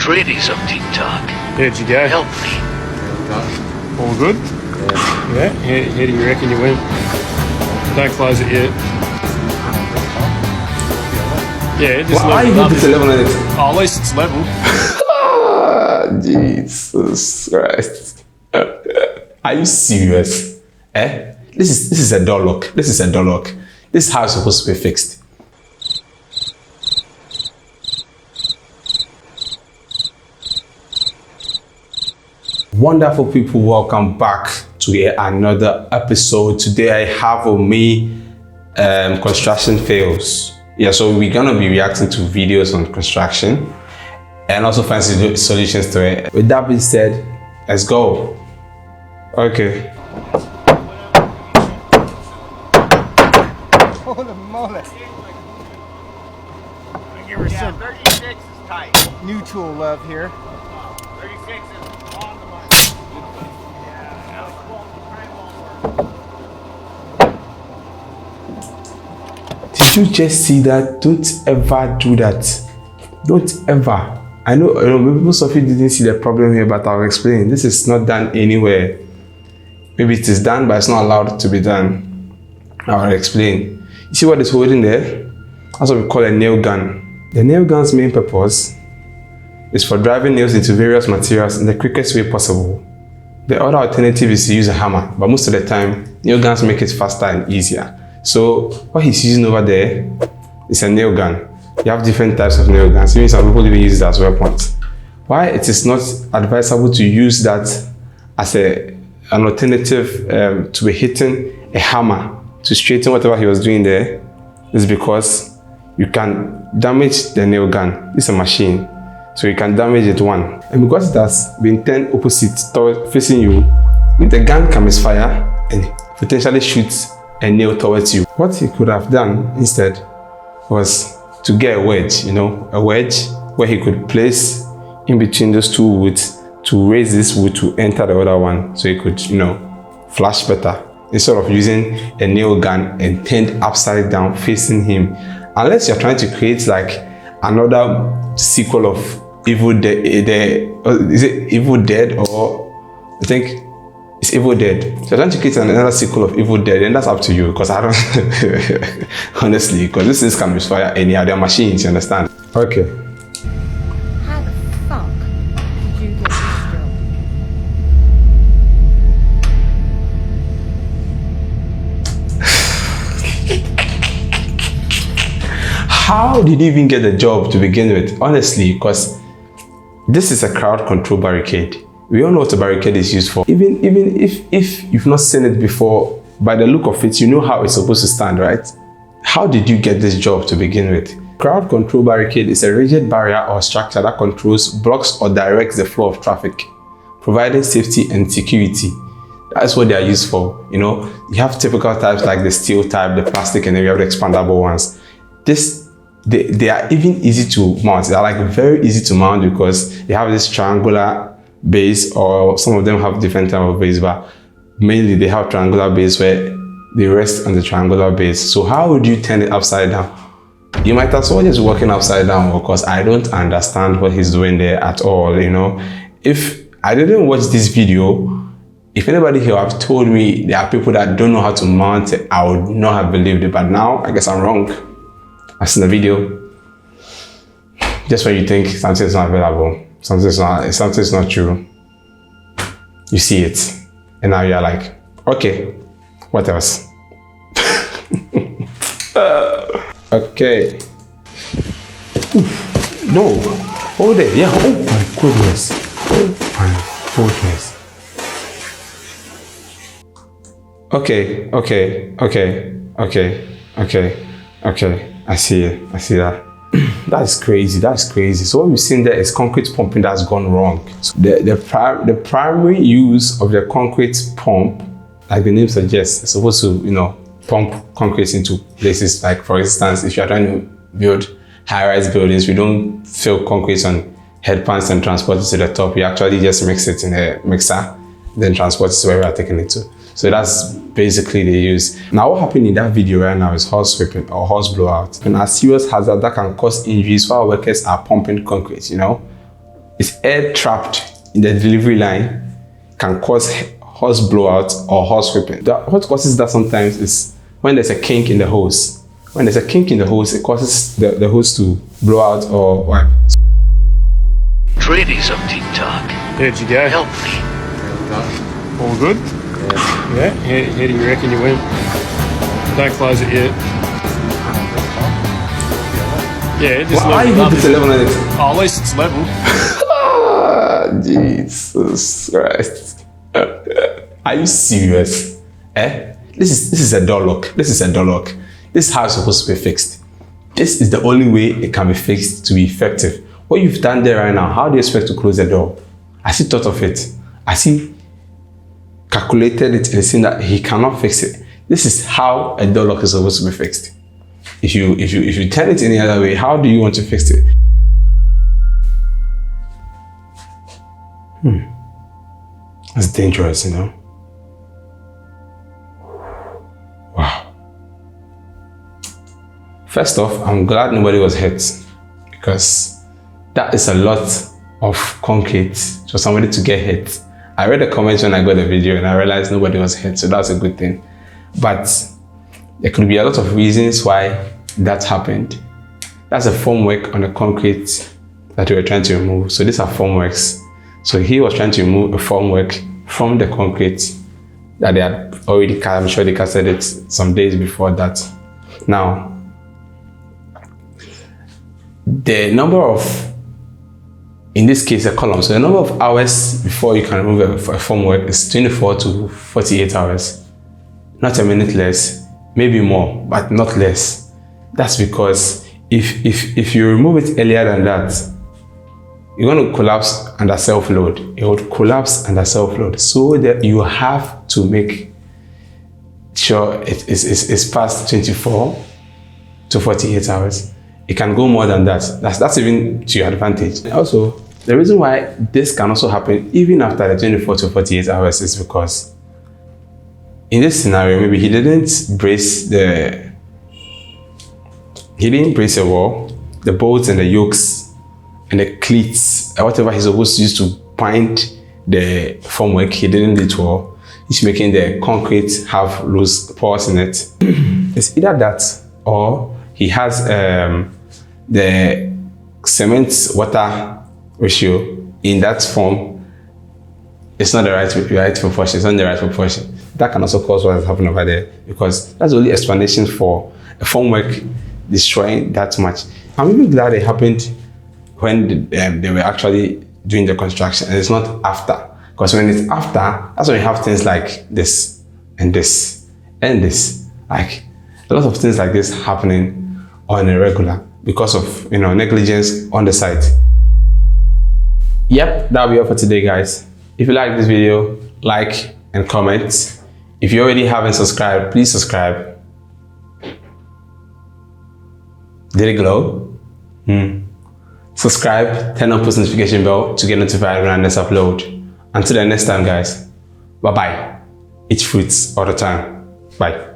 tradies of TikTok. How'd you go? Help me. All good? Yeah. How do you reckon you went? Don't close it yet. Yeah, just Why are you level going it to up. 11 minutes? Oh, at least it's level. Jesus Christ. Are you serious? Eh? This is a door lock. This is a door lock. This is how it's supposed to be fixed. Wonderful people, welcome back to another episode. Today I have with me construction fails. Yeah, so we're gonna be reacting to videos on construction and also find solutions to it. With that being said, let's go. Okay. Holy moly. Give her some 36 is tight. mutual love here. 36 is on the money. Did you just see that? Don't ever do that. Don't ever. I know maybe most of you didn't see the problem here, but I'll explain. This is not done anywhere. Maybe it is done, but it's not allowed to be done. I'll explain. You see what is holding there? That's what we call a nail gun. The nail gun's main purpose is for driving nails into various materials in the quickest way possible. The other alternative is to use a hammer, but most of the time, nail guns make it faster and easier. So what he's using over there is a nail gun. You have different types of nail guns. Even some people even use it as weapons. Why it is not advisable to use that as an alternative to be hitting a hammer to straighten whatever he was doing there is because you can damage the nail gun. It's a machine, so you can damage it one. And because it has been turned opposite towards facing you, the gun can misfire and potentially shoot a nail towards you. What he could have done instead was to get a wedge, a wedge where he could place in between those two woods to raise this wood to enter the other one so he could, flash better instead of using a nail gun and turned upside down facing him. Unless you're trying to create like another sequel of Evil Dead, is it Evil Dead or I think it's Evil Dead. So you're trying to create another sequel of Evil Dead, and that's up to you because I don't honestly, because this things can misfire anyhow. They're machines, you understand? Okay. How the fuck did you get this job? How did you even get the job to begin with? Honestly, because this is a crowd control barricade. We all know what a barricade is used for. Even if you've not seen it before, by the look of it, you know how it's supposed to stand, right? How did you get this job to begin with? Crowd control barricade is a rigid barrier or structure that controls, blocks, or directs the flow of traffic, providing safety and security. That's what they are used for. You have typical types like the steel type, the plastic, and then you have the expandable ones. They are even easy to mount. They are like very easy to mount because they have this triangular base, or some of them have different type of base, but mainly they have triangular base where they rest on the triangular base. So how would you turn it upside down? You might as well just walking upside down, because I don't understand what he's doing there at all. If I didn't watch this video, if anybody here have told me there are people that don't know how to mount it, I would not have believed it. But now I guess I'm wrong. I've seen the video. Just when you think something's not available, something's not true, you see it, and now you're like, okay, what else? Okay. No, hold it. Yeah. Oh my goodness. Oh my goodness. Okay. I see that. That's crazy. So what we've seen there is concrete pumping that's gone wrong. So the primary use of the concrete pump, like the name suggests, is supposed to, pump concrete into places. Like, for instance, if you're trying to build high-rise buildings, we don't fill concrete on headpans and transport it to the top. We actually just mix it in a mixer, then transport it to where we are taking it to. So that's basically the use. Now what happened in that video right now is horse sweeping or horse blowout. And a serious hazard that can cause injuries while workers are pumping concrete, is air trapped in the delivery line can cause hose blowout or hose whipping. What causes that sometimes is when there's a kink in the hose. When there's a kink in the hose, it causes the hose to blow out or wipe. Trading some TikTok. How'd you go? Help me. All good? Yeah. How do you reckon you went? Don't close it yet. Yeah, just Why level you it up. put a level on it? Oh, at least it's level. Jesus Christ. Are you serious? This is a door lock. This is a door lock. This is how it's supposed to be fixed. This is the only way it can be fixed to be effective. What you've done there right now, how do you expect to close the door? As he thought of it, as he calculated it and seen that he cannot fix it. This is how a door lock is supposed to be fixed. If you turn it any other way, how do you want to fix it? That's dangerous, you know. Wow. First off, I'm glad nobody was hurt, because that is a lot of concrete for somebody to get hit. I read the comments when I got the video and I realized nobody was hurt, so that's a good thing. But there could be a lot of reasons why that happened. That's a formwork on the concrete that we were trying to remove. So these are formworks. So he was trying to remove a formwork from the concrete that they had already cut. I'm sure they casted it some days before that. Now, the number of, in this case, a column. So the number of hours before you can remove a formwork is 24 to 48 hours. Not a minute less, maybe more, but not less. That's because if you remove it earlier than that, you're going to collapse under self-load. It would collapse under self-load. So that you have to make sure it's past 24 to 48 hours. It can go more than that. That's even to your advantage. Also, the reason why this can also happen even after the 24 to 48 hours is because in this scenario, maybe he didn't brace the wall, the bolts and the yokes and the cleats, whatever he's supposed to use to bind the formwork, he didn't do it well. He's making the concrete have loose pores in it. It's either that or he has the cement water ratio in that form. It's not the right proportion. It's not the right proportion. That can also cause what has happened over there, because that's the only explanation for a formwork destroying that much. I'm even glad it happened when they were actually doing the construction, and it's not after. Because when it's after, that's when you have things like this and this and this. Like a lot of things like this happening on a regular because of negligence on the site. Yep, that'll be all for today, guys. If you like this video, like and comment. If you already haven't subscribed, please subscribe. Did it glow? Subscribe, turn on post notification bell to get notified when I next upload. Until the next time, guys. Bye bye. Eat fruits all the time. Bye.